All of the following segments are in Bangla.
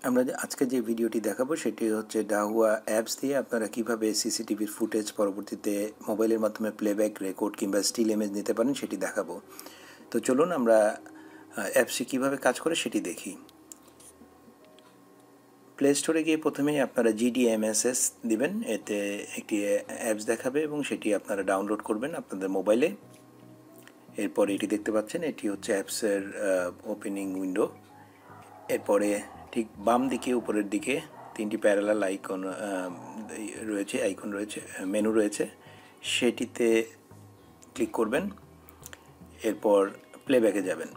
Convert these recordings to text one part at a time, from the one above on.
আমরা আজকে যে ভিডিওটি দেখাবো সেটি হচ্ছে ডাহুয়া অ্যাপস দিয়ে আপনারা কিভাবে সিসিটিভির ফুটেজ পরবর্তীতে মোবাইলের মাধ্যমে প্লেব্যাক, রেকর্ড কিংবা স্টিল ইমেজ নিতে পারেন সেটি দেখাবো। তো চলুন আমরা অ্যাপসটি কীভাবে কাজ করে সেটি দেখি। প্লে স্টোরে গিয়ে প্রথমেই আপনারা GDMSS দিবেন, এতে একটি অ্যাপস দেখাবে এবং সেটি আপনারা ডাউনলোড করবেন আপনাদের মোবাইলে। এরপর এটি দেখতে পাচ্ছেন, এটি হচ্ছে অ্যাপসের ওপেনিং উইন্ডো। এরপরে ঠিক বাম দিকে উপরের দিকে তিনটি প্যারালাল আইকন রয়েছে, মেনু রয়েছে, সেটিতে ক্লিক করবেন। এরপর প্লেব্যাকে যাবেন।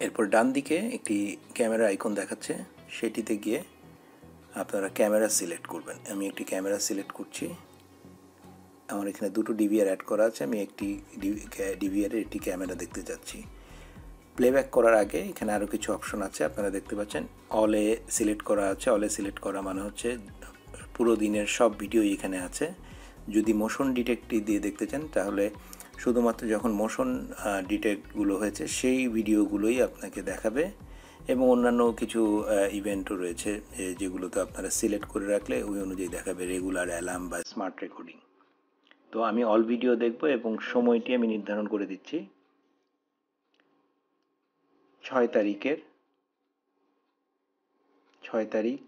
এরপর ডান দিকে একটি ক্যামেরা আইকন দেখাচ্ছে, সেটিতে গিয়ে আপনারা ক্যামেরা সিলেক্ট করবেন। আমি একটি ক্যামেরা সিলেক্ট করছি। আমার এখানে দুটো ডিভিআর অ্যাড করা আছে, আমি একটি ডিভিআরের একটি ক্যামেরা দেখতে যাচ্ছি। প্লেব্যাক করার আগে এখানে আরও কিছু অপশন আছে, আপনারা দেখতে পাচ্ছেন। অলে সিলেক্ট করা আছে। অলে সিলেক্ট করা মানে হচ্ছে পুরো দিনের সব ভিডিও এখানে আছে। যদি মোশন ডিটেক্ট দিয়ে দেখতে চান তাহলে শুধুমাত্র যখন মোশন ডিটেক্টগুলো হয়েছে সেই ভিডিওগুলোই আপনাকে দেখাবে, এবং অন্যান্য কিছু ইভেন্টও রয়েছে যেগুলোতে আপনারা সিলেক্ট করে রাখলে ওই অনুযায়ী দেখাবে, রেগুলার, অ্যালার্ম বা স্মার্ট রেকর্ডিং। তো আমি অল ভিডিও দেখব এবং সময়টি আমি নির্ধারণ করে দিচ্ছি 6 তারিখ।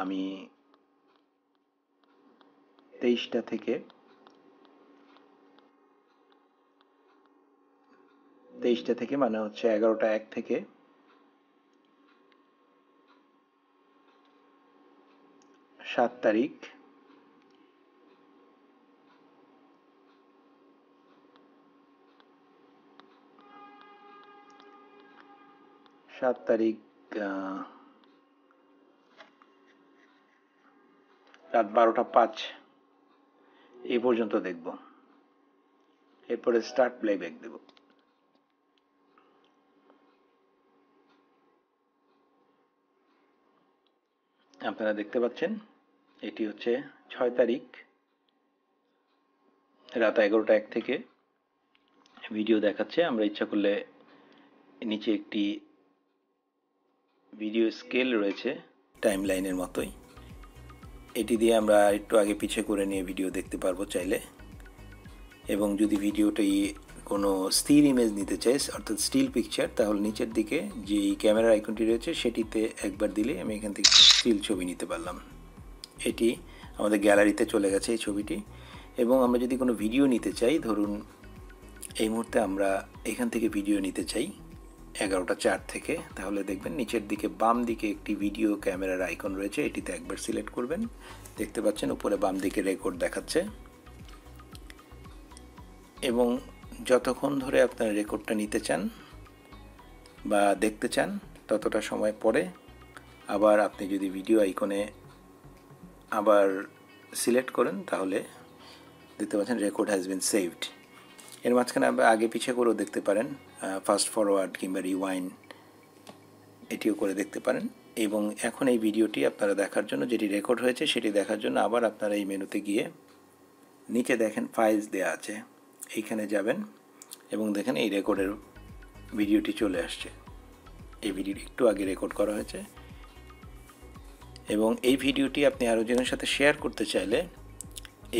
আমি 23টা থেকে 23টা থেকে মানে হচ্ছে 11টা 1 থেকে 7 তারিখ 7 তারিখ রাত 12টা 5 এই পর্যন্ত দেখব। এরপরে স্টার্ট প্লেব্যাক দেব। আপনারা দেখতে পাচ্ছেন এটি হচ্ছে 6 তারিখ রাত 11টা 1 থেকে ভিডিও দেখাচ্ছে। আমরা ইচ্ছা করলে নিচে একটি ভিডিও স্কেল রয়েছে টাইম লাইনের মতোই, এটি দিয়ে আমরা একটু আগে পিছে করে নিয়ে ভিডিও দেখতে পারবো চাইলে। এবং যদি ভিডিওটি কোনো স্থির ইমেজ নিতে চাই, অর্থাৎ স্টিল পিকচার, তাহলে নিচের দিকে যে ক্যামেরার আইকনটি রয়েছে সেটিতে একবার দিলে আমি এখান থেকে স্টিল ছবি নিতে পারলাম। এটি আমাদের গ্যালারিতে চলে গেছে এই ছবিটি। এবং আমরা যদি কোনো ভিডিও নিতে চাই, ধরুন এই মুহূর্তে আমরা এখান থেকে ভিডিও নিতে চাই 11টা 4 থেকে, তাহলে দেখবেন নিচের দিকে বাম দিকে একটি ভিডিও ক্যামেরার আইকন রয়েছে, এটিতে একবার সিলেক্ট করবেন। দেখতে পাচ্ছেন উপরে বাম দিকে রেকর্ড দেখাচ্ছে, এবং যতক্ষণ ধরে আপনার রেকর্ডটা নিতে চান বা দেখতে চান ততটা সময় পরে আবার আপনি যদি ভিডিও আইকনে আবার সিলেক্ট করেন তাহলে দেখতে পাচ্ছেন রেকর্ড হ্যাজ বিন সেভড। এর মাঝখানে আবার আগে পিছিয়ে করেও দেখতে পারেন, ফাস্ট ফরওয়ার্ড কিংবা রিওয়াইন্ড এটিও করে দেখতে পারেন। এবং এখন এই ভিডিওটি আপনারা দেখার জন্য, যেটি রেকর্ড হয়েছে সেটি দেখার জন্য আবার আপনারা এই মেনুতে গিয়ে নিচে দেখেন ফাইলস দেওয়া আছে, এইখানে যাবেন এবং দেখেন এই রেকর্ডের ভিডিওটি চলে আসছে। এই ভিডিওটি একটু আগে রেকর্ড করা হয়েছে, এবং এই ভিডিওটি আপনি আরও জনের সাথে শেয়ার করতে চাইলে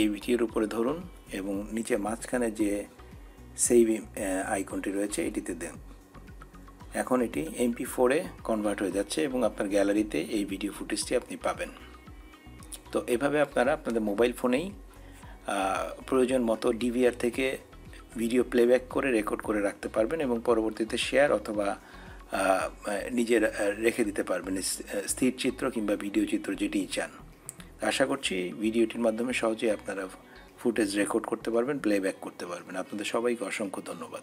এই ভিডিওর উপরে ধরুন এবং নিচে মাঝখানে যে সেভ আইকনটি রয়েছে এটিতে দেন। এখন এটি MP4-এ কনভার্ট হয়ে যাচ্ছে এবং আপনার গ্যালারিতে এই ভিডিও ফুটেজটি আপনি পাবেন। তো এভাবে আপনারা আপনাদের মোবাইল ফোনেই প্রয়োজন মতো ডিভিআর থেকে ভিডিও প্লেব্যাক করে রেকর্ড করে রাখতে পারবেন এবং পরবর্তীতে শেয়ার অথবা নিজের রেখে দিতে পারবেন, স্থির চিত্র কিংবা ভিডিও চিত্র যেটিই চান। আশা করছি ভিডিওটির মাধ্যমে সহজেই আপনারা ফুটেজ রেকর্ড করতে পারবেন, প্লেব্যাক করতে পারবেন। আপনাদের সবাইকে অসংখ্য ধন্যবাদ।